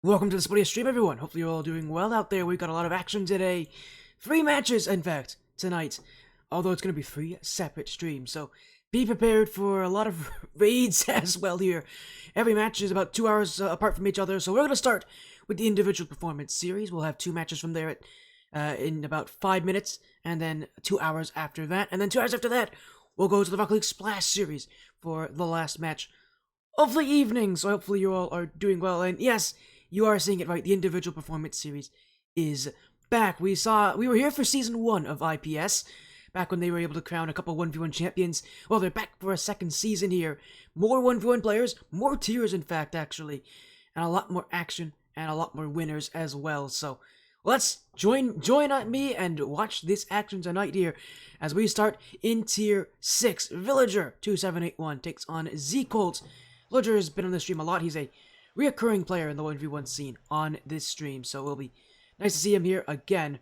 Welcome to the Spotty stream, everyone. Hopefully you're all doing well out there. We've got a lot of action today. 3 matches, in fact, tonight. Although it's going to be 3 separate streams, so be prepared for a lot of raids as well here. Every match is about 2 hours apart from each other, so we're going to start with the individual performance series. We'll have 2 matches from there in about 5 minutes, and then 2 hours after that. And then 2 hours after that, we'll go to the Rocket League Splash series for the last match of the evening. So hopefully you all are doing well, and yes, you are seeing it right. The individual performance series is back. We were here for season 1 of IPS, back when they were able to crown a couple 1v1 champions. Well, they're back for a second season here. More 1v1 players, more tiers in fact, actually, and a lot more action and a lot more winners as well. So let's join me and watch this action tonight here as we start in tier 6. Villager2781 takes on zColt. Villager has been on the stream a lot. He's a reoccurring player in the 1v1 scene on this stream, so it'll be nice to see him here again.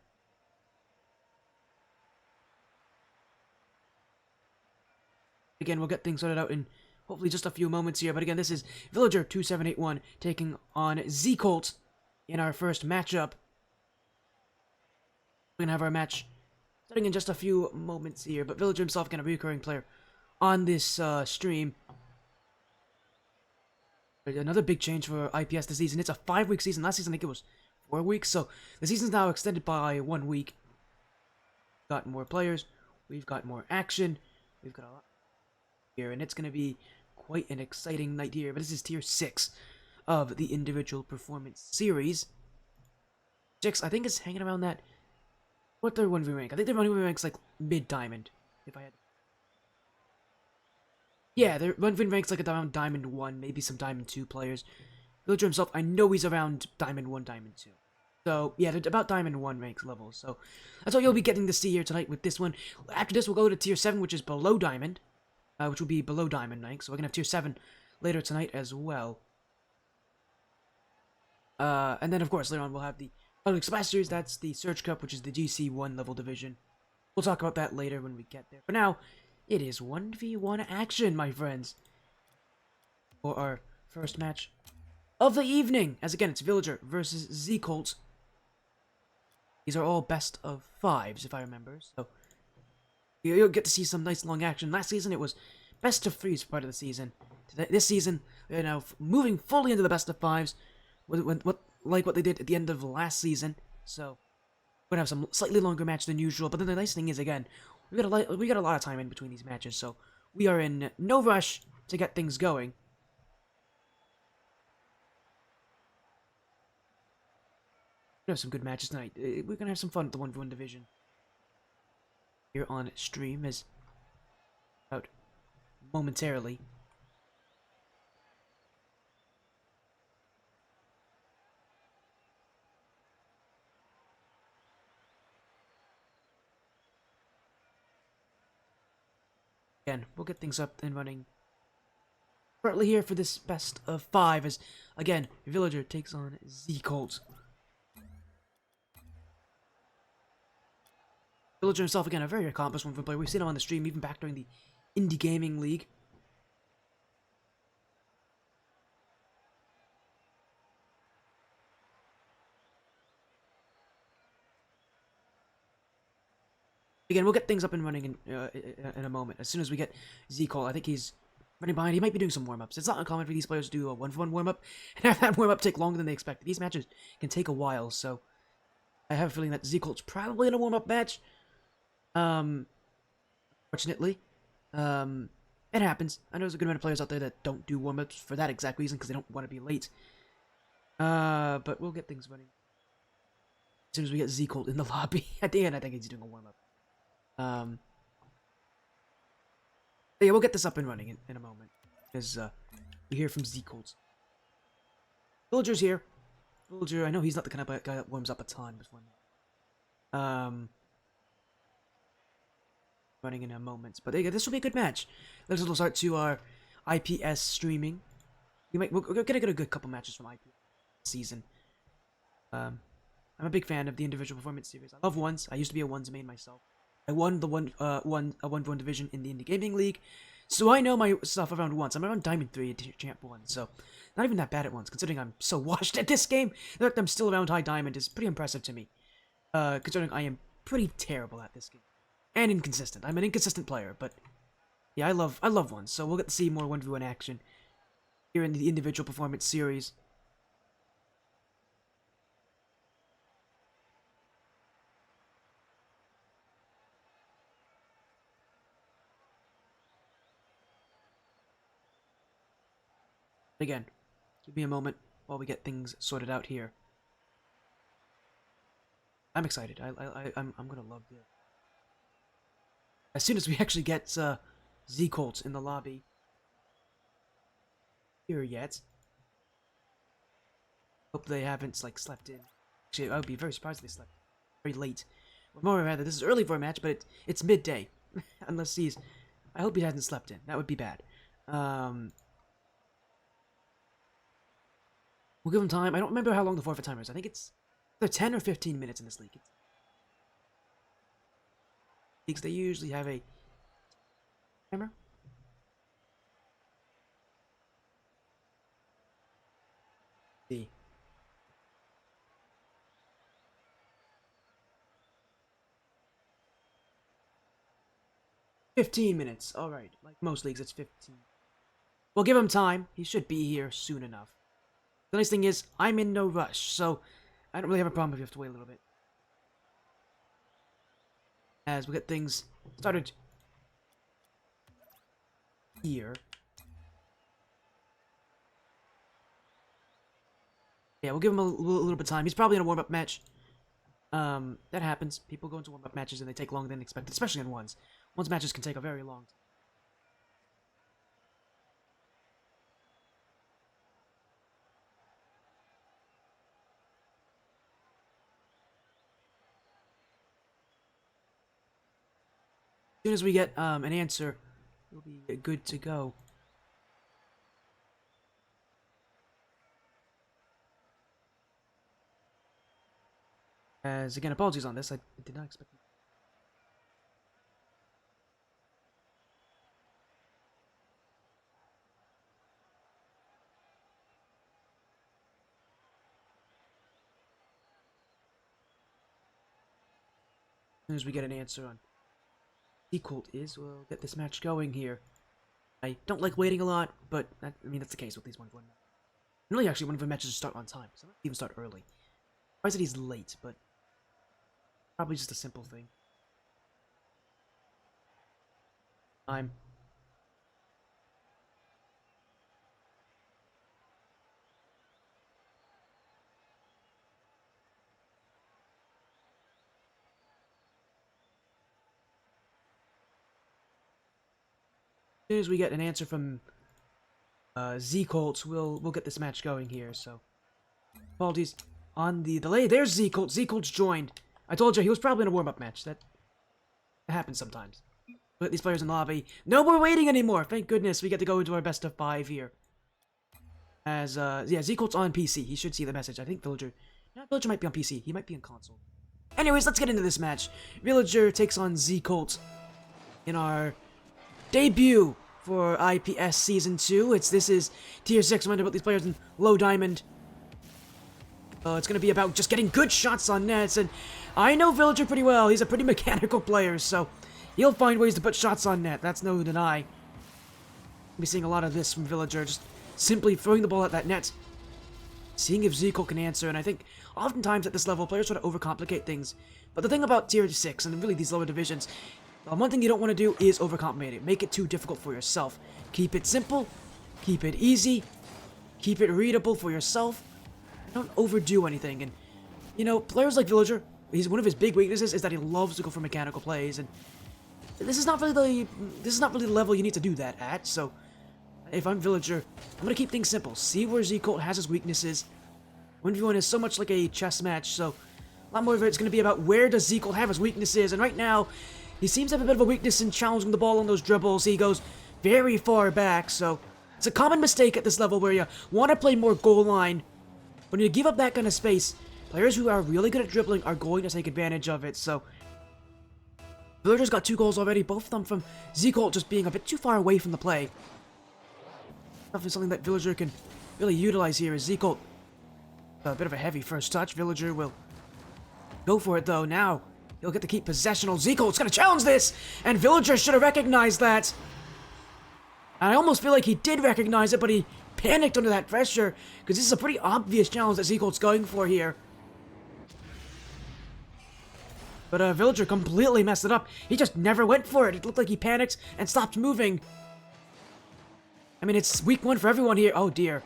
Again, we'll get things sorted out in hopefully just a few moments here, but again, this is Villager2781 taking on zColt in our first matchup. We're gonna have our match starting in just a few moments here, but Villager himself, again, a reoccurring player on this stream. Another big change for IPS this season. It's a 5-week season. Last season, I think it was 4 weeks. So the season's now extended by 1 week. We've got more players. We've got more action. We've got a lot here. And it's going to be quite an exciting night here. But this is tier 6 of the individual performance series. 6, I think, is hanging around that. What their 1v rank? I think their 1v rank's like mid-diamond. If I had. Yeah, their 1v rank's like around Diamond 1, maybe some Diamond 2 players. Villager himself, I know he's around Diamond 1, Diamond 2. So, yeah, they're about Diamond 1 rank levels. So, that's what you'll be getting to see here tonight with this one. After this, we'll go to Tier 7, which is below Diamond. Which will be below Diamond rank. So, we're going to have Tier 7 later tonight as well. And then, of course, later on, we'll have the Rocket League Splash Series. That's the Surge Cup, which is the GC 1 level division. We'll talk about that later when we get there. For now, it is 1v1 action, my friends, for our first match of the evening. As again, it's Villager versus zColt. These are all best of 5s, if I remember. So you'll get to see some nice long action. Last season, it was best of 3s for part of the season. This season, they're now moving fully into the best of 5s, like what they did at the end of last season. So we're gonna have some slightly longer match than usual. But then the nice thing is, again, we got a lot of time in between these matches, so we are in no rush to get things going. We're gonna have some good matches tonight. We're gonna have some fun at the 1v1 division here on stream, as about momentarily. Again, we'll get things up and running shortly here for this best of 5, as again, Villager takes on zColt. Villager himself, again, a very accomplished 1v1 player. We've seen him on the stream, even back during the Indie Gaming League. Again, we'll get things up and running in a moment. As soon as we get zColt, I think he's running behind. He might be doing some warm-ups. It's not uncommon for these players to do a 1v1 warm-up, and have that warm-up take longer than they expect. These matches can take a while, so I have a feeling that zColt's probably in a warm-up match. Fortunately. It happens. I know there's a good amount of players out there that don't do warm-ups for that exact reason, because they don't want to be late. But we'll get things running as soon as we get zColt in the lobby. At the end, I think he's doing a warm-up. Yeah, we'll get this up and running in a moment, as we hear from zColt. Villager's here. Villager, I know he's not the kind of guy that warms up a ton before running in a moment, but yeah, this will be a good match. Let's start to our IPS streaming. We're gonna get a good couple matches from IPS this season. I'm a big fan of the individual performance series. I love ones. I used to be a ones main myself. I won the 1v1 division in the Indie Gaming League, So I know my stuff around once. I'm around Diamond 3 at Champ 1, so not even that bad at once, considering I'm so washed at this game. The fact I'm still around High Diamond is pretty impressive to me, considering I am pretty terrible at this game. And inconsistent. I'm an inconsistent player, but yeah, I love ones, so we'll get to see more 1v1 action here in the individual performance series. Again, give me a moment while we get things sorted out here. I'm excited. I'm gonna love this. As soon as we actually get zColt in the lobby here yet. Hope they haven't like slept in. Actually, I would be very surprised if they slept very late. Or more rather, this is early for a match, but it's midday. Unless he's, I hope he hasn't slept in. That would be bad. We'll give him time. I don't remember how long the forfeit timer is. I think it's either 10 or 15 minutes in this league. Leagues, they usually have a timer. See. $15. All right. Like most leagues, it's 15. We'll give him time. He should be here soon enough. The nice thing is, I'm in no rush, so I don't really have a problem if you have to wait a little bit. As we get things started here. Yeah, we'll give him a little bit of time. He's probably in a warm-up match. That happens. People go into warm-up matches and they take longer than expected, especially in ones. Ones matches can take a very long time. As soon as we get an answer, we'll be good to go. As again, apologies on this. I did not expect. As soon as we get an answer on zColt is, we'll get this match going here. I don't like waiting a lot, but I mean that's the case with these 1v1 matches. Really, actually, 1v1 matches start on time, so not even start early. Why is it he's late? But probably just a simple thing. Time. As soon as we get an answer from zColt, we'll get this match going here. So apologies on the delay. There's zColt. zColt's joined. I told you he was probably in a warm-up match. That happens sometimes. Put these players in the lobby. No more waiting anymore. Thank goodness we get to go into our best of 5 here. As yeah, zColt's on PC. He should see the message. I think Villager might be on PC. He might be on console. Anyways, let's get into this match. Villager takes on zColt in our debut for IPS Season 2. This is Tier 6. I'm going to put these players in low diamond. It's going to be about just getting good shots on nets, and I know Villager pretty well. He's a pretty mechanical player, so he'll find ways to put shots on net. That's no deny. We'll be seeing a lot of this from Villager, just simply throwing the ball at that net, seeing if zColt can answer, and I think oftentimes at this level, players try to overcomplicate things. But the thing about Tier 6, and really these lower divisions, one thing you don't want to do is overcomplicate it. Make it too difficult for yourself. Keep it simple, keep it easy, keep it readable for yourself. Don't overdo anything. And you know, players like Villager, one of his big weaknesses is that he loves to go for mechanical plays, and this is not really the level you need to do that at. So if I'm Villager, I'm gonna keep things simple. See where zColt has his weaknesses. 1v1 is so much like a chess match, so a lot more of it's gonna be about where does zColt have his weaknesses, and right now he seems to have a bit of a weakness in challenging the ball on those dribbles. He goes very far back, so it's a common mistake at this level where you want to play more goal line. When you give up that kind of space, players who are really good at dribbling are going to take advantage of it, so Villager's got 2 goals already, both of them from zColt just being a bit too far away from the play. Definitely something that Villager can really utilize here is zColt. A bit of a heavy first touch. Villager will go for it though. Now he'll get to keep possession. zColt's gonna challenge this, and Villager should have recognized that. I almost feel like he did recognize it, but he panicked under that pressure, because this is a pretty obvious challenge that zColt's going for here. But Villager completely messed it up. He just never went for it. It looked like he panicked and stopped moving. I mean, it's week 1 for everyone here. Oh dear.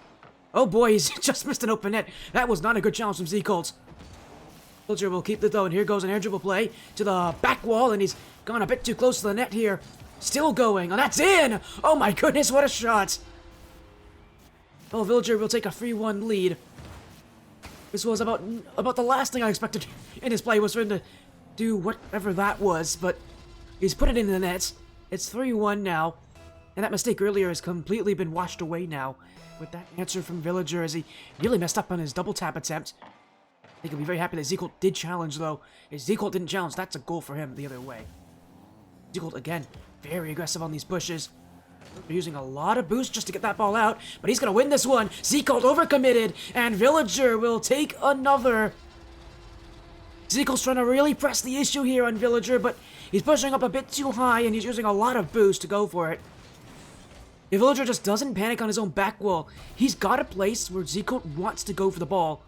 Oh boy, he's just missed an open net. That was not a good challenge from zColt. Villager will keep it though, and here goes an air dribble play to the back wall, and he's gone a bit too close to the net here. Still going. Oh, that's in! Oh my goodness, what a shot! Oh, Villager will take a 3-1 lead. This was about the last thing I expected in his play was for him to do whatever that was, but he's put it in the net. It's 3-1 now, and that mistake earlier has completely been washed away now with that answer from Villager, as he really messed up on his double tap attempt. I think he'll be very happy that zColt did challenge, though. If zColt didn't challenge, that's a goal for him the other way. zColt, again, very aggressive on these bushes. They're using a lot of boost just to get that ball out, but he's going to win this one. zColt overcommitted, and Villager will take another. zColt's trying to really press the issue here on Villager, but he's pushing up a bit too high, and he's using a lot of boost to go for it. If Villager just doesn't panic on his own back wall, he's got a place where zColt wants to go for the ball,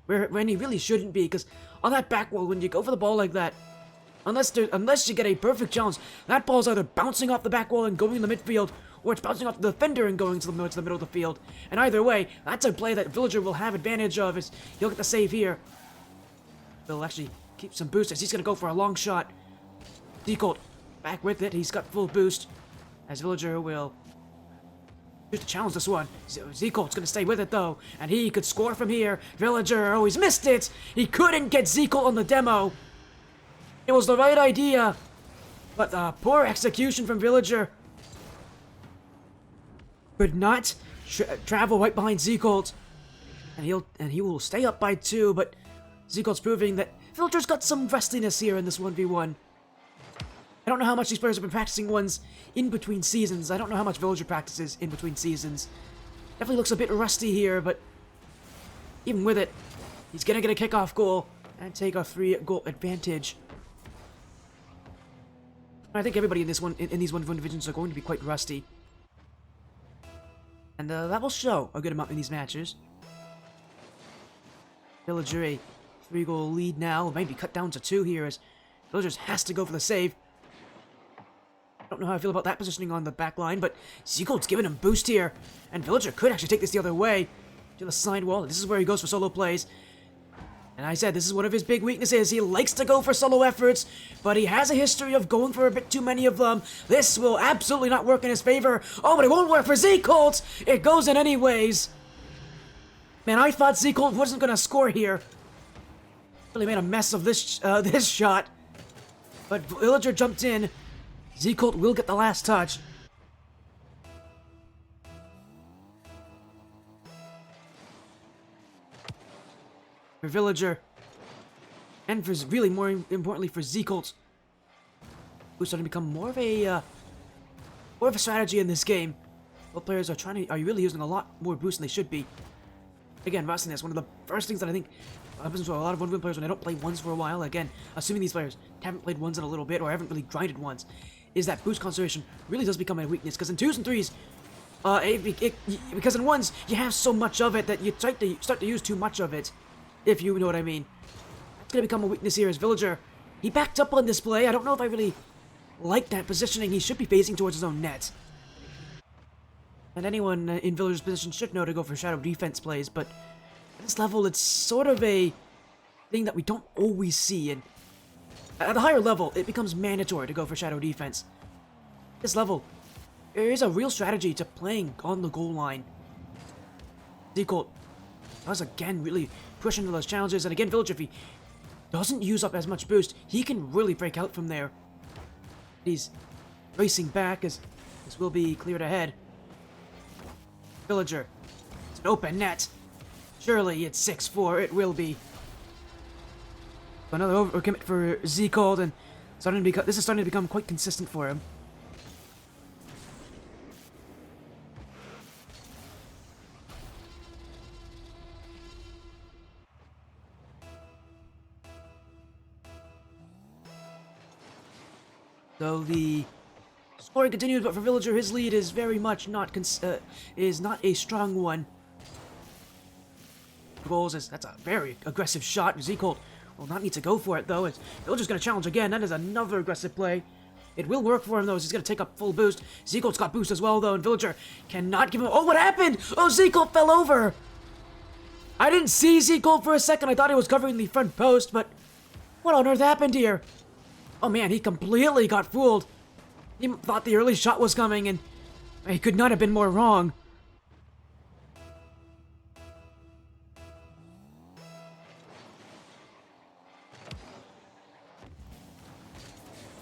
when he really shouldn't be, because on that back wall, when you go for the ball like that, unless you get a perfect challenge, that ball's either bouncing off the back wall and going in the midfield, or it's bouncing off the defender and going to the middle of the field. And either way, that's a play that Villager will have advantage of, as he'll get the save here. He'll actually keep some boost as he's going to go for a long shot. zColt back with it. He's got full boost, as Villager will just challenge this one. zColt's going to stay with it, though, and he could score from here. Villager, oh, he's missed it! He couldn't get zColt on the demo. It was the right idea, but poor execution from Villager. Could not travel right behind zColt, and he will stay up by 2, but zColt's proving that Villager's got some rustiness here in this 1v1. I don't know how much these players have been practicing ones in between seasons. I don't know how much Villager practices in between seasons. Definitely looks a bit rusty here, but even with it, he's gonna get a kickoff goal and take a 3-goal advantage. I think everybody in these 1v1 divisions are going to be quite rusty, and that will show a good amount in these matches. Villager a 3-goal lead now, maybe cut down to 2 here, as Villager has to go for the save. I don't know how I feel about that positioning on the back line, but zColt's giving him boost here, and Villager could actually take this the other way to the side wall. This is where he goes for solo plays. And I said this is one of his big weaknesses. He likes to go for solo efforts, but he has a history of going for a bit too many of them. This will absolutely not work in his favor. Oh, but it won't work for zColt. It goes in anyways. Man, I thought zColt wasn't going to score here. Really made a mess of this this shot. But Villager jumped in. zColt will get the last touch. For Villager, and for really more importantly for zColt, who's starting to become more of a strategy in this game. Both players are really using a lot more boost than they should be. Again, rustiness, one of the first things that I think happens to a lot of 1v1 players when they don't play ones for a while. Again, assuming these players haven't played ones in a little bit or haven't really grinded ones, is that boost concentration really does become a weakness, because in 2s and 3s, because in 1s you have so much of it that you start to use too much of it, if you know what I mean. It's going to become a weakness here as Villager. He backed up on this play. I don't know if I really like that positioning. He should be facing towards his own net. And anyone in Villager's position should know to go for shadow defense plays, but at this level it's sort of a thing that we don't always see, and at the higher level it becomes mandatory to go for shadow defense. At this level, there is a real strategy to playing on the goal line. zColt does again really push into those challenges, and again Villager, if he doesn't use up as much boost, he can really break out from there. He's racing back as this will be cleared ahead. Villager, it's an open net. Surely it's 6-4, it will be. Another overcommit for zColt, and This is starting to become quite consistent for him. So the scoring continues, but for Villager, his lead is very much not a strong one. Goals that's a very aggressive shot. zColt will not need to go for it though. Villager's going to challenge again. That is another aggressive play. It will work for him though, as he's going to take up full boost. zColt's got boost as well though, and Villager cannot give him. Oh, what happened? Oh, zColt fell over. I didn't see zColt for a second. I thought he was covering the front post, but what on earth happened here? Oh man, he completely got fooled. He thought the early shot was coming, and he could not have been more wrong.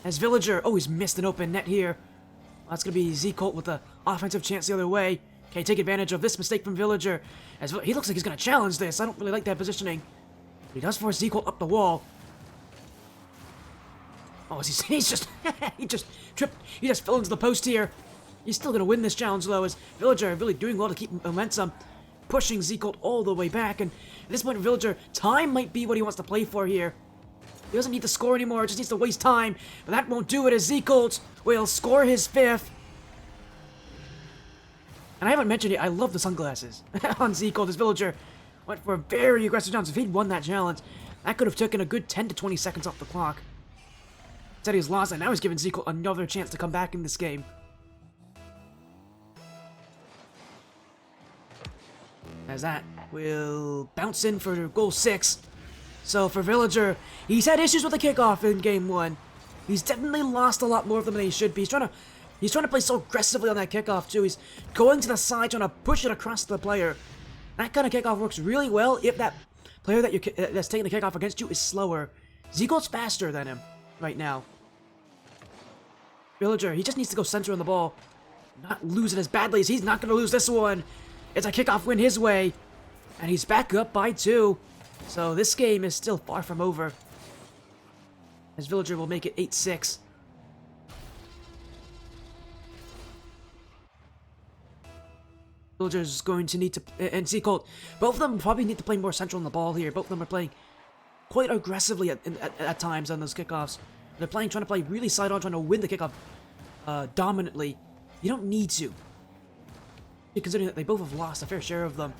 As Villager, oh, he's missed an open net here. Well, that's going to be zColt with the offensive chance the other way. Okay, take advantage of this mistake from Villager. As he looks like he's going to challenge this. I don't really like that positioning. He does force zColt up the wall. Oh, he's just he just tripped. He just fell into the post here. He's still gonna win this challenge though, as Villager really doing well to keep momentum, pushing zColt all the way back. And at this point, Villager, time might be what he wants to play for here. He doesn't need to score anymore; just needs to waste time. But that won't do it, as zColt will score his 5th. And I haven't mentioned it. I love the sunglasses on zColt. As Villager went for a very aggressive challenge. If he'd won that challenge, that could have taken a good 10 to 20 seconds off the clock. Said he's lost, and now he's giving zColt another chance to come back in this game. As that will bounce in for goal 6. So for Villager, he's had issues with the kickoff in game 1. He's definitely lost a lot more of them than he should be. He's trying to play so aggressively on that kickoff too. He's going to the side, trying to push it across the player. That kind of kickoff works really well if that player that's taking the kickoff against you is slower. zColt's faster than him right now. Villager, he just needs to go center on the ball. Not lose it as badly as he's not going to lose this one. It's a kickoff win his way. And he's back up by 2. So this game is still far from over. As Villager will make it 8-6. Villager's going to need to... And zColt, both of them probably need to play more central on the ball here. Both of them are playing quite aggressively at times on those kickoffs. They're trying to play really side on, trying to win the kickoff dominantly. You don't need to. Considering that they both have lost a fair share of them.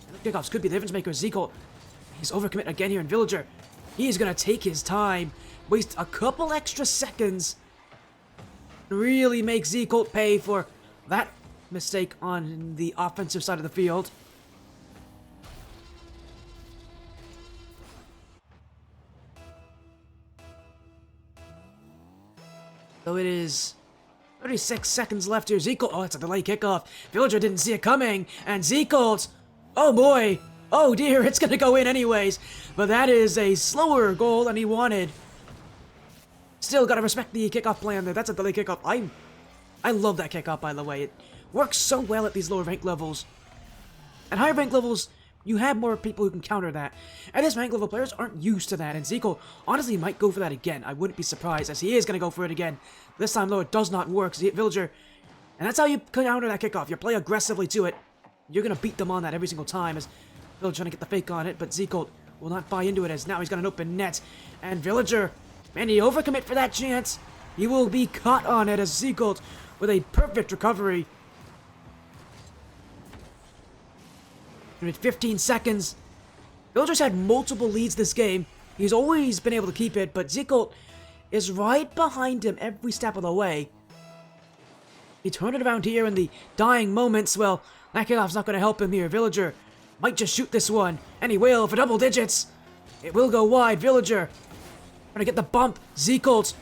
And the kickoffs could be the difference maker. zColt, he's overcommit again here in Villager. He's going to take his time, waste a couple extra seconds, really make zColt pay for that mistake on the offensive side of the field. So it is 36 seconds left here. zColt, oh, it's a delay kickoff. Villager didn't see it coming, and zColt, oh boy, oh dear, it's gonna go in anyways. But that is a slower goal than he wanted. Still gotta respect the kickoff plan there. That's a delay kickoff. I love that kickoff, by the way. It works so well at these lower rank levels. At higher rank levels, you have more people who can counter that. At this rank level, players aren't used to that, and zColt honestly might go for that again. I wouldn't be surprised, as he is going to go for it again. This time, though, it does not work. Villager, and that's how you counter that kickoff. You play aggressively to it. You're going to beat them on that every single time, as Villager trying to get the fake on it, but zColt will not buy into it, as now he's got an open net. And Villager, man, he overcommit for that chance. He will be caught on it, as zColt with a perfect recovery. 15 seconds. Villager's had multiple leads this game. He's always been able to keep it, but zColt is right behind him every step of the way. He turned it around here in the dying moments. Well, that kickoff's not going to help him here. Villager might just shoot this one, and he will for double digits. It will go wide. Villager trying to get the bump. zColt,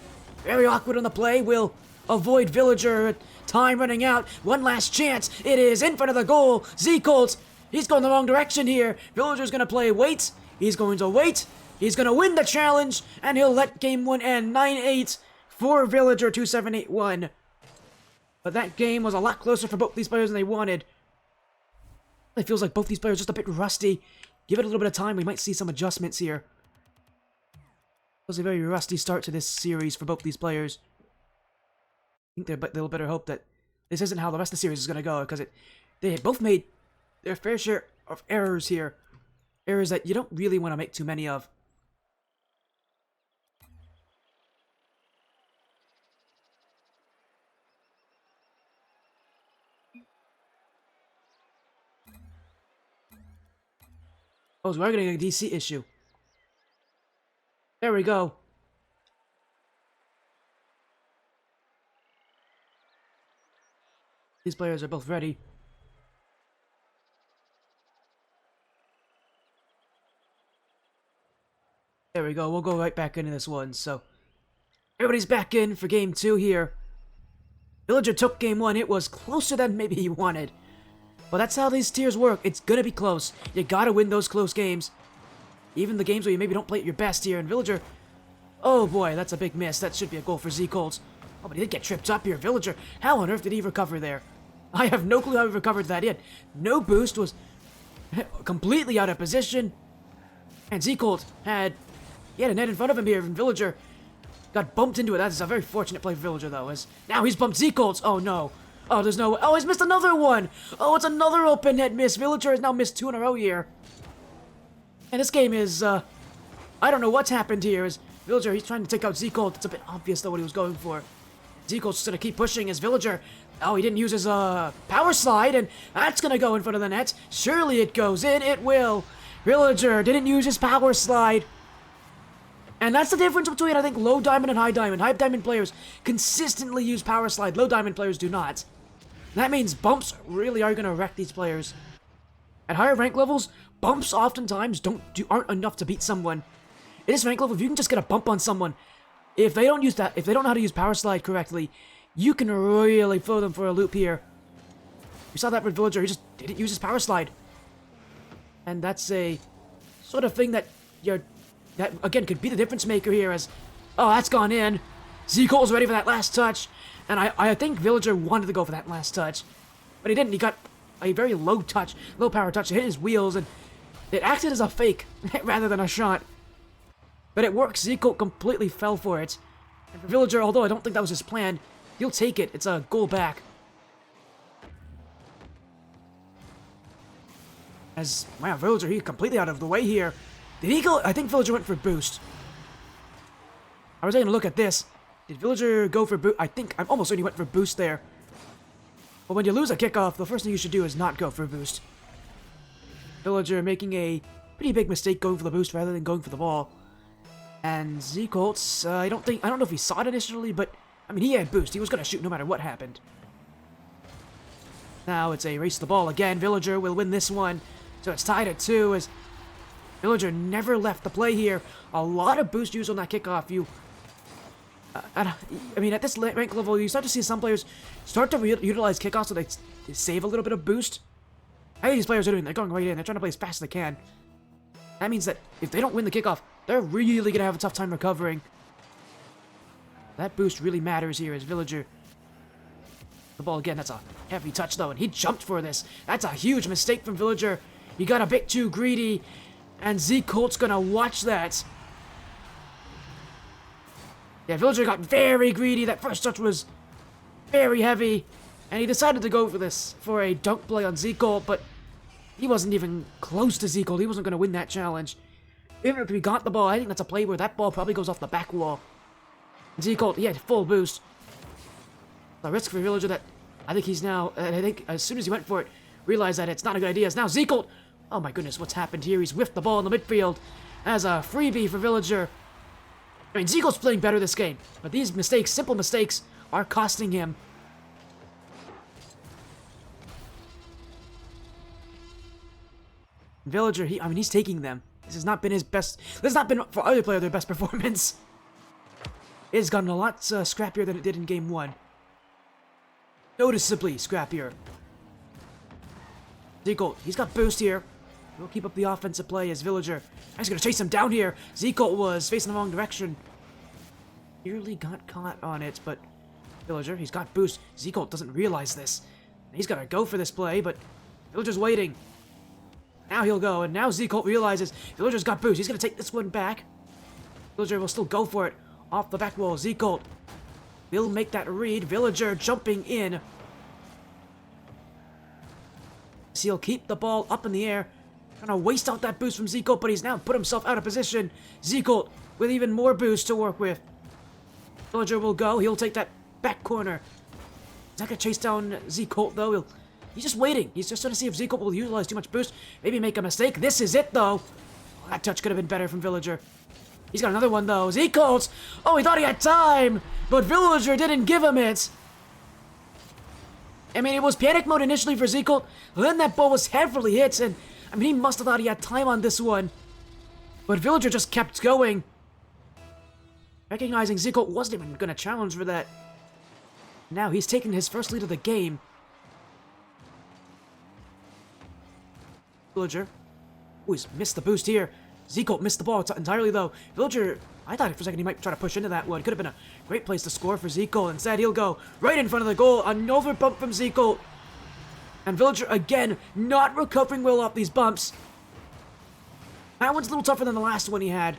very awkward on the play, will avoid Villager. Time running out. One last chance. It is in front of the goal. zColt, he's going the wrong direction here. Villager's going to play wait. He's going to wait. He's going to win the challenge, and he'll let game 1 end 9-8 for Villager2781. But that game was a lot closer for both these players than they wanted. It feels like both these players are just a bit rusty. Give it a little bit of time. We might see some adjustments here. was a very rusty start to this series for both these players. I think they're a little better hope that this isn't how the rest of the series is going to go, because they both made their fair share of errors here. Errors that you don't really want to make too many of. Oh, so we're getting a DC issue. There we go. These players are both ready. There we go. We'll go right back into this one. So, everybody's back in for game 2 here. Villager took game 1. It was closer than maybe he wanted. But that's how these tiers work. It's gonna be close. You gotta win those close games. Even the games where you maybe don't play at your best here. And Villager... Oh boy, that's a big miss. That should be a goal for zColt. Oh, but he did get tripped up here. Villager, how on earth did he recover there? I have no clue how he recovered that. He had no boost, was completely out of position. And zColt had a net in front of him here, and Villager got bumped into it. That is a very fortunate play for Villager, though, as now he's bumped zColt. Oh, no. Oh, there's no way. Oh, he's missed another one. Oh, it's another open net miss. Villager has now missed 2 in a row here. And this game is, I don't know what's happened here. Is Villager, he's trying to take out zColt. It's a bit obvious, though, what he was going for. zColt's just going to keep pushing as Villager... Oh, he didn't use his, power slide, and that's going to go in front of the net. Surely it goes in. It will. Villager didn't use his power slide. And that's the difference between, I think, low diamond and high diamond. High diamond players consistently use power slide. Low diamond players do not. That means bumps really are going to wreck these players. At higher rank levels, bumps oftentimes aren't enough to beat someone. At this rank level, if you can just get a bump on someone, if they don't know how to use power slide correctly, you can really throw them for a loop here. We saw that with Villager. He just didn't use his power slide. And that's a sort of thing that again could be the difference maker here as... Oh, that's gone in. zColt's ready for that last touch. And I think Villager wanted to go for that last touch. But he didn't. He got a very low power touch. It hit his wheels and it acted as a fake rather than a shot. But it works. zColt completely fell for it. And for Villager, although I don't think that was his plan, he'll take it. It's a goal back. As, wow, Villager, he's completely out of the way here. Did he go? I think Villager went for boost. I was taking a look at this. Did Villager go for boost? I'm almost certain he went for boost there. But when you lose a kickoff, the first thing you should do is not go for a boost. Villager making a pretty big mistake going for the boost rather than going for the ball. And zColt, I don't know if he saw it initially, but I mean, he had boost. He was going to shoot no matter what happened. Now it's a race to the ball again. Villager will win this one. So it's tied at 2 as Villager never left the play here. A lot of boost used on that kickoff. I mean, at this rank level, you start to see some players start to utilize kickoffs so they save a little bit of boost. I think these players are doing. They're going right in. They're trying to play as fast as they can. That means that if they don't win the kickoff, they're really going to have a tough time recovering. That boost really matters here as Villager. The ball again, that's a heavy touch though, and he jumped for this. That's a huge mistake from Villager. He got a bit too greedy, and zColt's gonna watch that. Yeah, Villager got very greedy. That first touch was very heavy, and he decided to go for this, for a dunk play on zColt, but he wasn't even close to zColt. He wasn't gonna win that challenge. Even if he got the ball, I think that's a play where that ball probably goes off the back wall. zColt, he had full boost. The risk for Villager that I think he's now, I think as soon as he went for it, realized that it's not a good idea. It's now zColt. Oh my goodness, what's happened here? He's whiffed the ball in the midfield as a freebie for Villager. I mean, zColt's playing better this game, but these mistakes, simple mistakes, are costing him. Villager, he's taking them. This has not been his best. This has not been for other players their best performance. It has gotten a lot scrappier than it did in game 1. Noticeably scrappier. zColt, he's got boost here. He'll keep up the offensive play as Villager. He's going to chase him down here. zColt was facing the wrong direction. Nearly got caught on it, but Villager, he's got boost. zColt doesn't realize this. He's going to go for this play, but Villager's waiting. Now he'll go, and now zColt realizes Villager's got boost. He's going to take this one back. Villager will still go for it. Off the back wall, zColt will make that read. Villager jumping in. He'll keep the ball up in the air. Trying to waste out that boost from zColt, but he's now put himself out of position. zColt with even more boost to work with. Villager will go. He'll take that back corner. He's not going to chase down zColt, though. He's just waiting. He's just trying to see if zColt will utilize too much boost. Maybe make a mistake. This is it, though. Oh, that touch could have been better from Villager. He's got another one, though. zColt! Oh, he thought he had time! But Villager didn't give him it. I mean, it was panic mode initially for zColt. Then that ball was heavily hit, and I mean, he must have thought he had time on this one. But Villager just kept going. Recognizing zColt wasn't even going to challenge for that. Now he's taken his first lead of the game. Villager. Oh, he's missed the boost here. zColt missed the ball entirely, though. Villager, I thought for a second he might try to push into that one. Could have been a great place to score for zColt. Instead, he'll go right in front of the goal. Another bump from zColt. And Villager, again, not recovering well off these bumps. That one's a little tougher than the last one he had.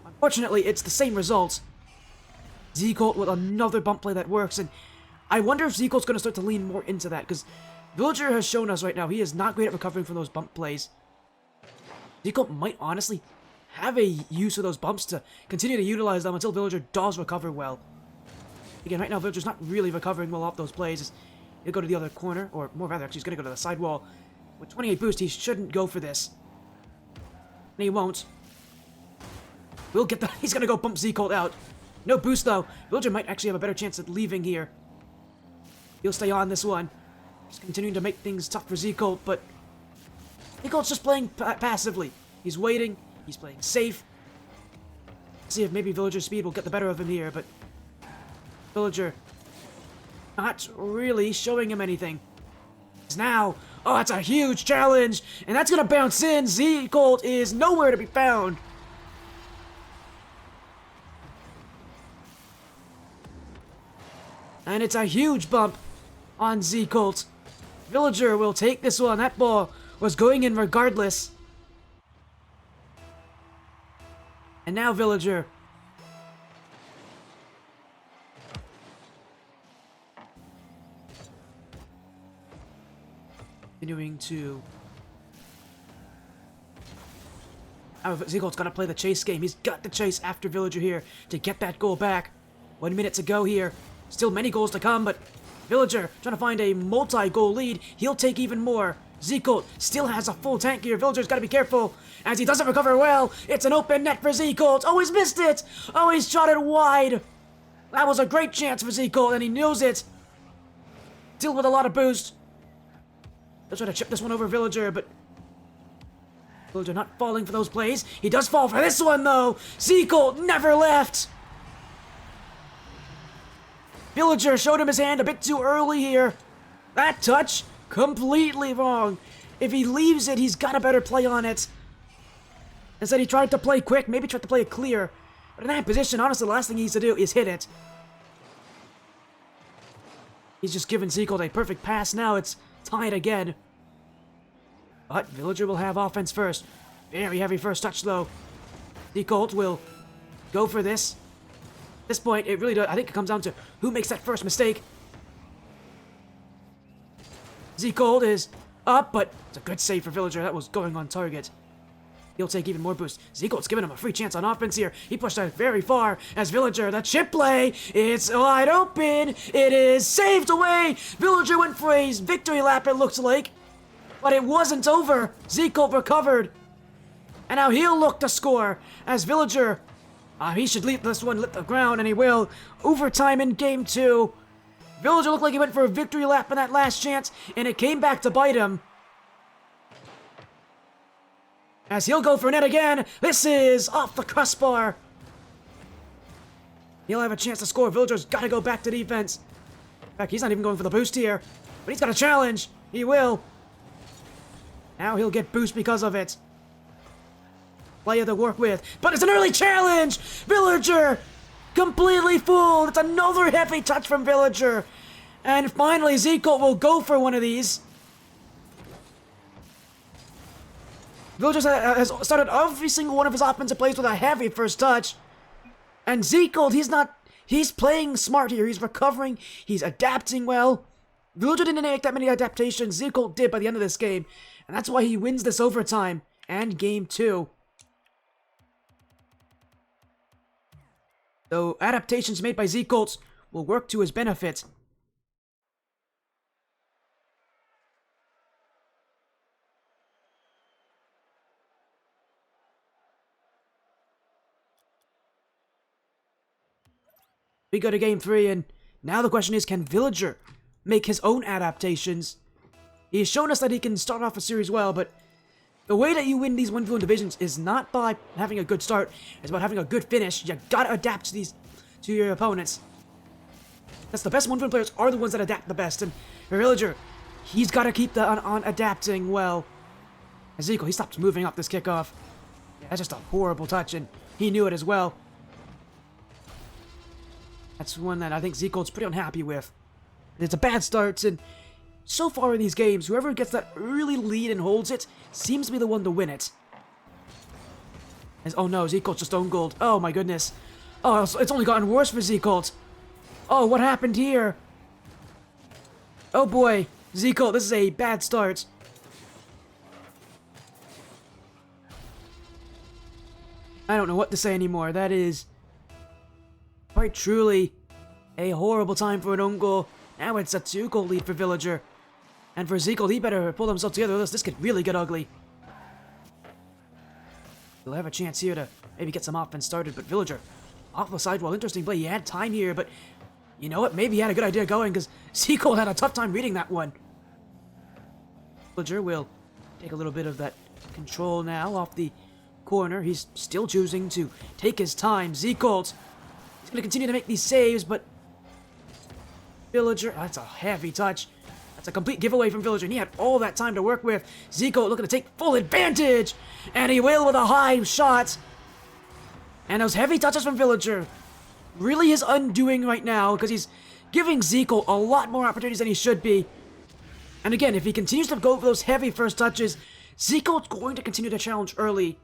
Unfortunately, it's the same result. zColt with another bump play that works, and I wonder if zColt's going to start to lean more into that, because Villager has shown us right now he is not great at recovering from those bump plays. zColt might honestly have a use of those bumps to continue to utilize them until Villager does recover well. Again, right now, Villager's not really recovering well off those plays. He'll go to the other corner, or more rather, actually, he's going to go to the side wall. With 28 boost, he shouldn't go for this. And he won't. We'll get the... He's going to go bump zColt out. No boost, though. Villager might actually have a better chance at leaving here. He'll stay on this one. He's continuing to make things tough for zColt, but... zColt's just playing passively. He's waiting. He's playing safe. See if maybe Villager's speed will get the better of him here, but... Villager... not really showing him anything. Now, oh, that's a huge challenge, and that's gonna bounce in. zColt is nowhere to be found. And it's a huge bump on zColt. Villager will take this one. That ball was going in regardless. And now Villager. Continuing to... Oh, zColt's got to play the chase game. He's got to chase after Villager here to get that goal back. 1 minute to go here. Still many goals to come, but Villager trying to find a multi-goal lead. He'll take even more. zColt still has a full tank here. Villager's got to be careful as he doesn't recover well. It's an open net for zColt. Oh, he's missed it. Oh, he's shot it wide. That was a great chance for zColt, and he knows it. Still with a lot of boost. He'll try to chip this one over Villager, but Villager not falling for those plays. He does fall for this one, though. zColt never left. Villager showed him his hand a bit too early here. That touch, completely wrong. If he leaves it, he's got a better play on it. Instead, he tried to play quick, maybe tried to play it clear. But in that position, honestly, the last thing he needs to do is hit it. He's just given zColt a perfect pass now. It's tied again. But Villager will have offense first. Very heavy first touch, though. zColt will go for this. At this point, it really does. I think it comes down to who makes that first mistake. zColt is up, but it's a good save for Villager. That was going on target. He'll take even more boost. zColt's giving him a free chance on offense here. He pushed out very far as Villager. The chip play, it's wide open. It is saved away. Villager went for a victory lap, it looks like. But it wasn't over. zColt recovered. And now he'll look to score as Villager... he should leave this one, lit the ground, and he will. Overtime in game 2. Villager looked like he went for a victory lap in that last chance, and it came back to bite him. As he'll go for net again. This is off the crossbar. He'll have a chance to score. Villager's got to go back to defense. In fact, he's not even going for the boost here. But he's got a challenge. He will. Now he'll get boost because of it. Player to work with. But it's an early challenge! Villager! Completely fooled! It's another heavy touch from Villager. And finally, zColt will go for one of these. Villager has started every single one of his offensive plays with a heavy first touch. And zColt, he's playing smart here. He's recovering. He's adapting well. Villager didn't make that many adaptations. zColt did by the end of this game. And that's why he wins this overtime and game 2. So adaptations made by zColt will work to his benefit. We go to game 3, and now the question is, can Villager make his own adaptations? He's shown us that he can start off a series well, but the way that you win these 1v1 divisions is not by having a good start, it's about having a good finish. You gotta adapt to your opponents. That's the best 1v1 players are the ones that adapt the best, and for Villager, he's gotta keep on adapting well. zColt, he stopped moving up this kickoff. Yeah, that's just a horrible touch, and he knew it as well. That's one that I think zColt's pretty unhappy with. It's a bad start, and so far in these games, whoever gets that early lead and holds it seems to be the one to win it. Oh no, zColt's just own gold. Oh my goodness. Oh, it's only gotten worse for zColt. Oh, what happened here? Oh boy, zColt, this is a bad start. I don't know what to say anymore. That is quite truly a horrible time for an own goal. Now it's a 2-goal lead for Villager. And for zColt, he better pull himself together, or this could really get ugly. He'll have a chance here to maybe get some offense started, but Villager off the sidewall. Interesting play. He had time here, but you know what? Maybe he had a good idea going, because zColt had a tough time reading that one. Villager will take a little bit of that control now off the corner. He's still choosing to take his time. zColt, he's going to continue to make these saves, but Villager, that's a heavy touch. That's a complete giveaway from Villager, and he had all that time to work with. zColt looking to take full advantage, and he will with a high shot. And those heavy touches from Villager really his undoing right now, because he's giving zColt a lot more opportunities than he should be. And again, if he continues to go for those heavy first touches, zColt's going to continue to challenge early.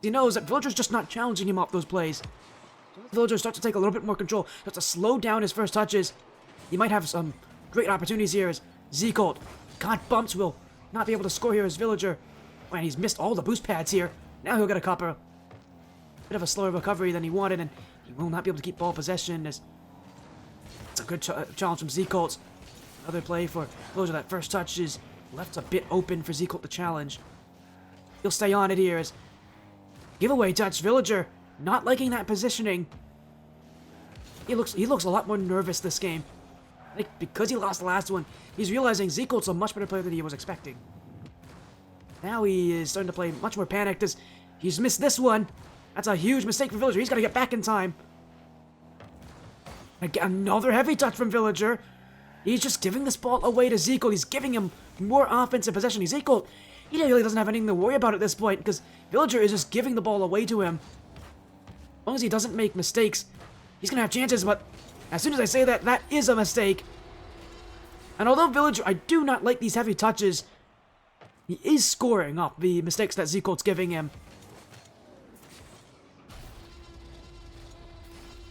He knows that Villager's just not challenging him off those plays. So Villager starts to take a little bit more control, starts to slow down his first touches. He might have some great opportunities here as zColt got bumped, will not be able to score here as Villager. Man, he's missed all the boost pads here. Now he'll get a copper. Bit of a slower recovery than he wanted, and he will not be able to keep ball possession. As it's a good challenge from zColt. Another play for Villager. That first touch is left a bit open for zColt to challenge. He'll stay on it here as giveaway touch. Villager not liking that positioning. He looks a lot more nervous this game. I think because he lost the last one, he's realizing zColt's a much better player than he was expecting. Now he is starting to play much more panicked as he's missed this one. That's a huge mistake for Villager. He's got to get back in time. Again, another heavy touch from Villager. He's just giving this ball away to zColt. He's giving him more offensive possession. zColt, he really doesn't have anything to worry about at this point because Villager is just giving the ball away to him. As long as he doesn't make mistakes, he's going to have chances, but as soon as I say that, that is a mistake. And although Villager, I do not like these heavy touches, he is scoring off the mistakes that zColt's giving him.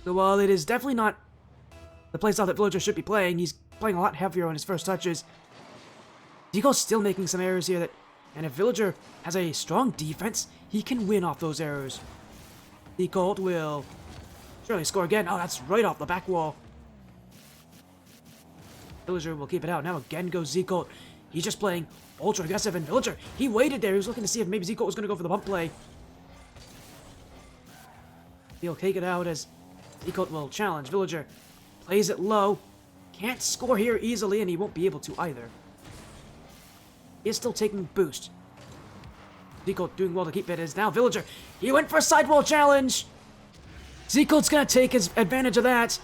So while it is definitely not the playstyle that Villager should be playing, he's playing a lot heavier on his first touches. zColt's still making some errors here that, and if Villager has a strong defense, he can win off those errors. zColt will surely score again. Oh, that's right off the back wall. Villager will keep it out. Now again goes zColt. He's just playing ultra aggressive, and Villager, he waited there. He was looking to see if maybe zColt was going to go for the bump play. He'll take it out as zColt will challenge. Villager plays it low. Can't score here easily, and he won't be able to either. He is still taking boost. zColt doing well to keep it. Is now Villager. He went for a sidewall challenge. zColt's going to take his advantage of that.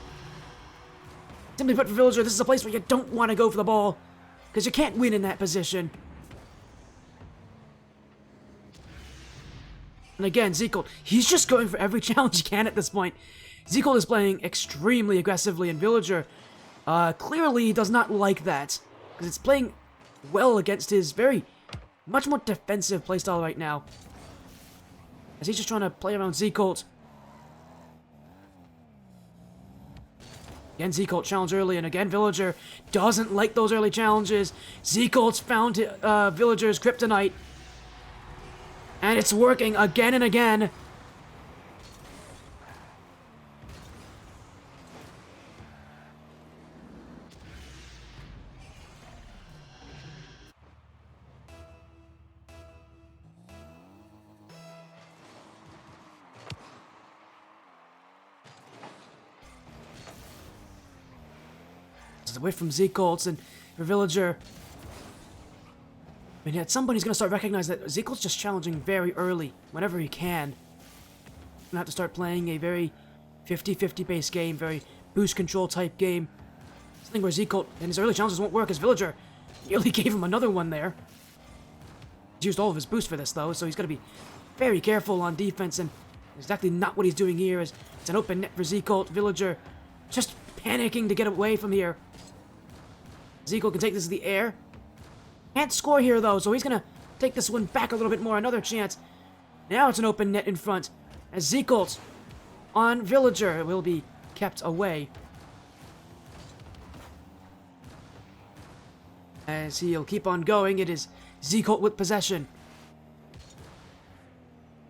Simply put, for Villager, this is a place where you don't want to go for the ball, because you can't win in that position. And again, zColt, he's just going for every challenge he can at this point. zColt is playing extremely aggressively, and Villager clearly does not like that, because it's playing well against his much more defensive playstyle right now. As he's just trying to play around zColt. Again, zColt challenge early, and again, Villager doesn't like those early challenges. zColt's found Villager's kryptonite. And it's working again and again. Away from zColts and for Villager. I mean, at some point he's going to start recognizing that zColt's just challenging very early, whenever he can. He's going to have to start playing a very 50-50 base game, very boost control type game. Something where zColt and his early challenges won't work as Villager nearly gave him another one there. He's used all of his boost for this though, so he's got to be very careful on defense, and exactly not what he's doing here. Is it's an open net for zColt. Villager just panicking to get away from here. zColt can take this to the air. Can't score here, though, so he's going to take this one back a little bit more. Another chance. Now it's an open net in front. As zColt on Villager will be kept away. As he'll keep on going, it is zColt with possession.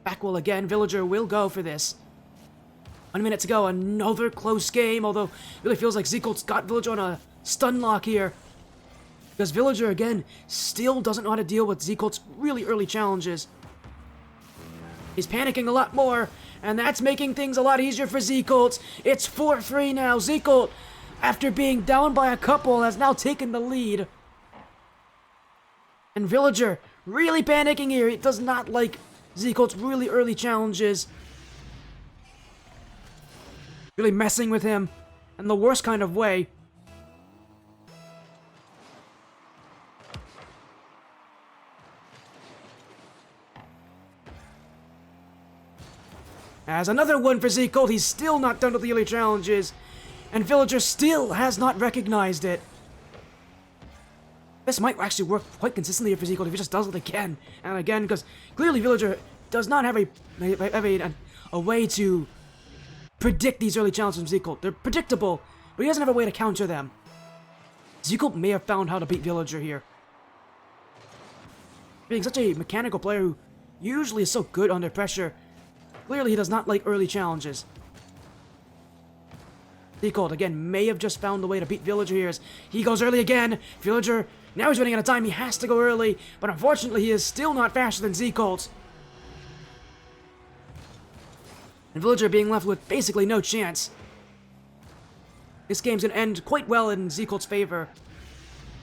Backwell again. Villager will go for this. 1 minute to go. Another close game, although it really feels like zColt's got Villager on a stun lock here. Because Villager, again, still doesn't know how to deal with zColt's really early challenges. He's panicking a lot more, and that's making things a lot easier for zColt. It's 4-3 now. zColt, after being down by a couple, has now taken the lead. And Villager, really panicking here. He does not like zColt's really early challenges. Really messing with him in the worst kind of way. As another one for zColt, he's still not done with the early challenges, and Villager still has not recognized it. This might actually work quite consistently for zColt if he just does it again and again, because clearly Villager does not have a way to predict these early challenges from zColt. They're predictable, but he doesn't have a way to counter them. zColt may have found how to beat Villager here. Being such a mechanical player who usually is so good under pressure, clearly he does not like early challenges. zColt, again, may have just found the way to beat Villager here as he goes early again. Villager, now he's running out of time. He has to go early, but unfortunately he is still not faster than zColt. And Villager being left with basically no chance. This game's going to end quite well in zColt's favor.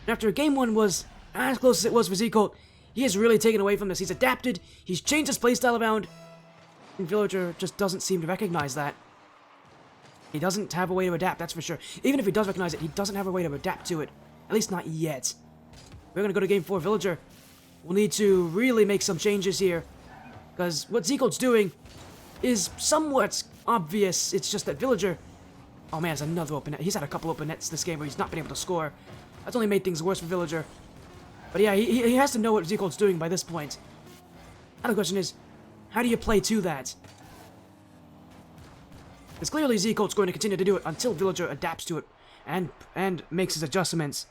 And after game one was as close as it was for zColt, he has really taken away from this. He's adapted, he's changed his playstyle around, and Villager just doesn't seem to recognize that. He doesn't have a way to adapt, that's for sure. Even if he does recognize it, he doesn't have a way to adapt to it. At least not yet. We're going to go to game 4. Villager will need to really make some changes here, because what zColt's doing is somewhat obvious. It's just that Villager... Oh man, it's another open net. He's had a couple open nets this game where he's not been able to score. That's only made things worse for Villager. But yeah, he has to know what zColt's doing by this point. Now the question is, how do you play to that? Because clearly zColt's going to continue to do it until Villager adapts to it and makes his adjustments.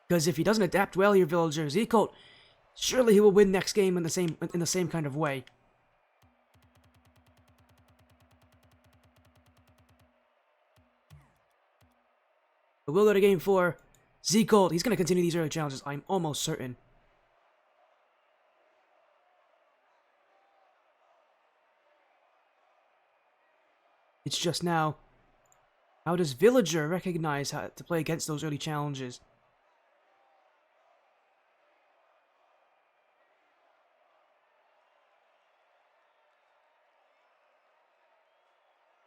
Because if he doesn't adapt well here, Villager, zColt, surely he will win next game in the same kind of way. But we'll go to game 4. zColt, he's going to continue these early challenges, I'm almost certain. It's just now, how does Villager recognize how to play against those early challenges?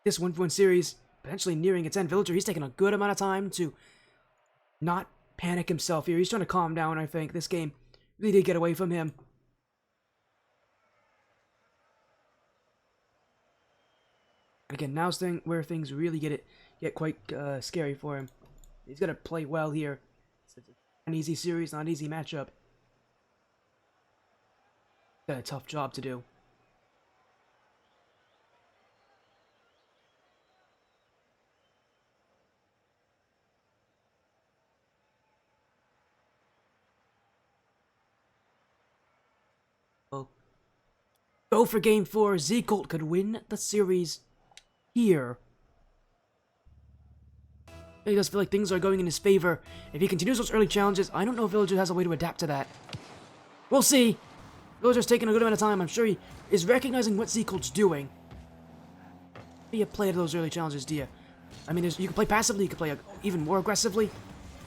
This 1-1 series potentially nearing its end. Villager, he's taking a good amount of time to not panic himself here. He's trying to calm down, I think. This game really did get away from him. Again, now's where things really get quite scary for him. He's got to play well here. It's an easy series, not an easy matchup. Got a tough job to do. Well, go for game 4. zColt could win the series here. He does feel like things are going in his favor. If he continues those early challenges, I don't know if Villager has a way to adapt to that. We'll see. Villager's taking a good amount of time. I'm sure he is recognizing what zColt's doing. How do you play to those early challenges, do you? I mean, you can play passively, you can play even more aggressively.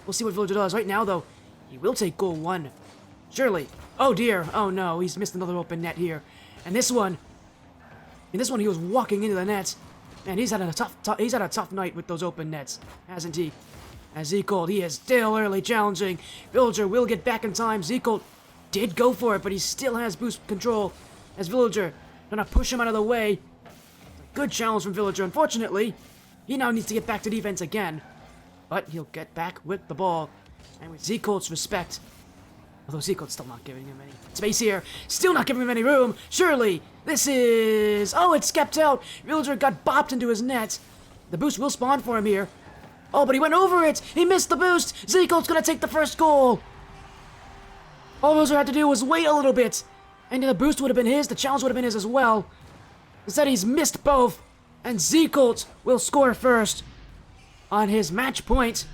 We'll see what Villager does. Right now, though, he will take goal 1. Surely. Oh, dear. Oh, no. He's missed another open net here. And this one... he was walking into the net. Man, he's had a tough night with those open nets, hasn't he? As zColt, he is still early challenging. Villager will get back in time. zColt did go for it, but he still has boost control. As Villager gonna push him out of the way. Good challenge from Villager. Unfortunately, he now needs to get back to defense again. But he'll get back with the ball. And with zColt's respect, although zColt's still not giving him any space here. Still not giving him any room. Surely, this is... oh, it's kept out. Villager got bopped into his net. The boost will spawn for him here. Oh, but he went over it. He missed the boost. zColt's gonna take the first goal. All Villager had to do was wait a little bit. And the boost would have been his. The challenge would have been his as well. Instead, he's missed both. And zColt will score first on his match point.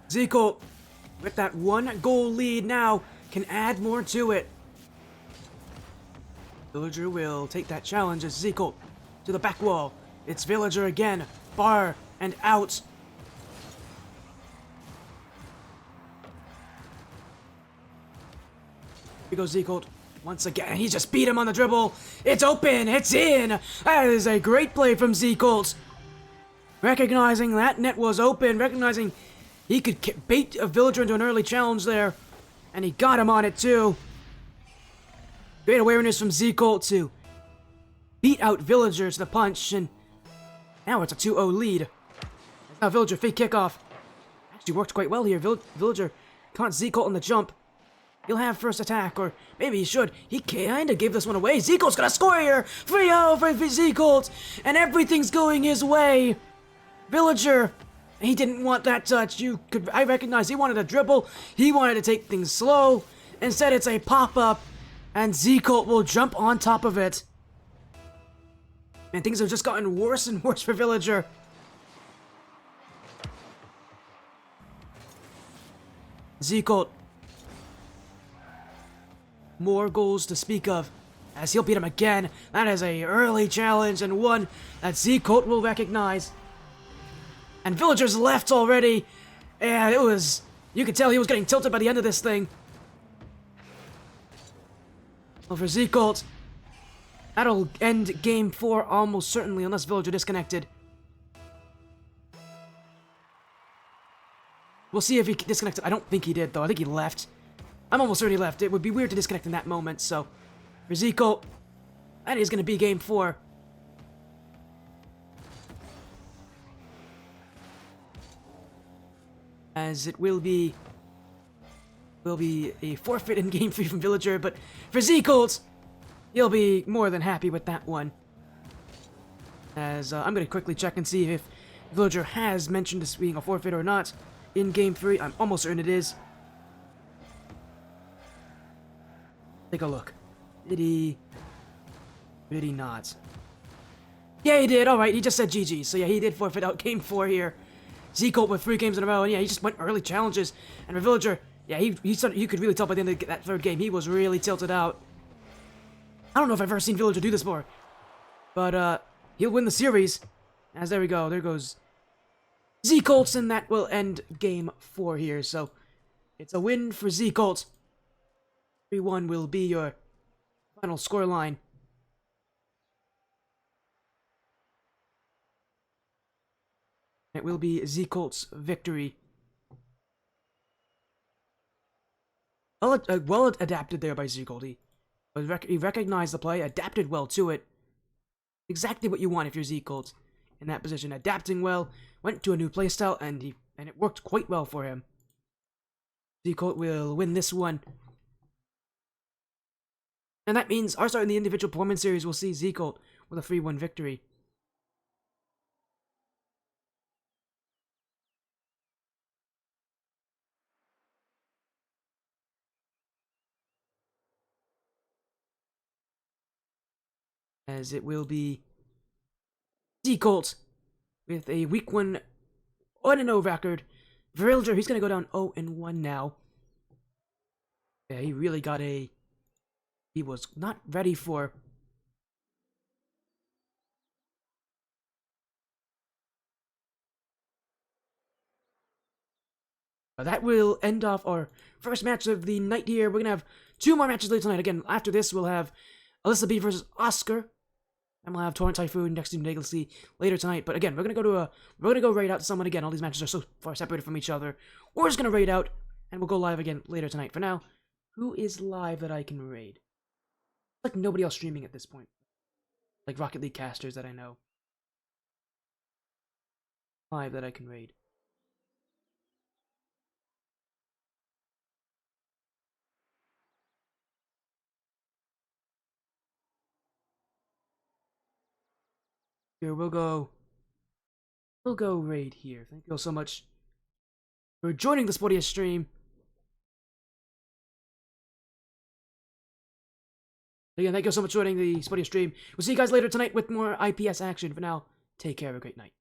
zColt, with that 1-goal lead now, can add more to it. Villager will take that challenge as zColt to the back wall. It's Villager again, bar and out. Here goes zColt once again. He just beat him on the dribble. It's open. It's in. That is a great play from zColt. Recognizing that net was open, recognizing he could bait a Villager into an early challenge there. And he got him on it too. Great awareness from zColt to beat out Villager to the punch. And now it's a 2-0 lead. Now Villager fake kickoff. Actually worked quite well here. Villager caught zColt on the jump. He'll have first attack, or maybe he should. He kinda gave this one away. zColt's gonna score here! 3-0 for zColt! And everything's going his way! Villager, he didn't want that touch. I recognize he wanted a dribble. He wanted to take things slow. Instead, it's a pop-up, and zColt will jump on top of it. And things have just gotten worse and worse for Villager. zColt. More goals to speak of, as he'll beat him again. That is a early challenge and one that zColt will recognize. And Villager's left already, and it was... you could tell he was getting tilted by the end of this thing. Well, for zColt, that'll end game 4 almost certainly, unless Villager disconnected. We'll see if he disconnected. I don't think he did, though. I think he left. I'm almost certain he left. It would be weird to disconnect in that moment, so... for zColt, that is going to be game 4. As it will be a forfeit in game 3 from Villager, but for zColt, he'll be more than happy with that one. As I'm going to quickly check and see if Villager has mentioned this being a forfeit or not in game 3. I'm almost certain it is. Take a look. Did he not? Yeah, he did. Alright, he just said GG. So yeah, he did forfeit out game 4 here. zColt with 3 games in a row, and yeah, he just went early challenges. And for Villager, yeah, you could really tell by the end of that 3rd game, he was really tilted out. I don't know if I've ever seen Villager do this before. But, he'll win the series. As there we go, there goes zColt, and that will end game 4 here. So, it's a win for zColt. 3-1 will be your final scoreline. It will be zColt's victory. Well adapted there by zColt. He recognized the play, adapted well to it. Exactly what you want if you're zColt in that position. Adapting well, went to a new playstyle, and it worked quite well for him. zColt will win this one. And that means our start in the individual performance series will see zColt with a 3-1 victory. as it will be zColt with a week 1 1-0 record. Villager, he's gonna go down 0-1 now. Yeah, he really got a... He was not ready for... That will end off our first match of the night here. We're gonna have 2 more matches later tonight. Again, after this, we'll have Alyssa B versus Oscar. And we'll have Torrent Typhoon next to Legacy later tonight. But again, we're gonna go raid out someone again. All these matches are so far separated from each other. We're just gonna raid out, and we'll go live again later tonight. For now, who is live that I can raid? Like nobody else streaming at this point. Like Rocket League casters that I know. Live that I can raid. Here, we'll go raid here. Thank you all so much for joining the Sportiest stream. Again, thank you all so much for joining the Sportiest stream. We'll see you guys later tonight with more IPS action. For now, take care, have a great night.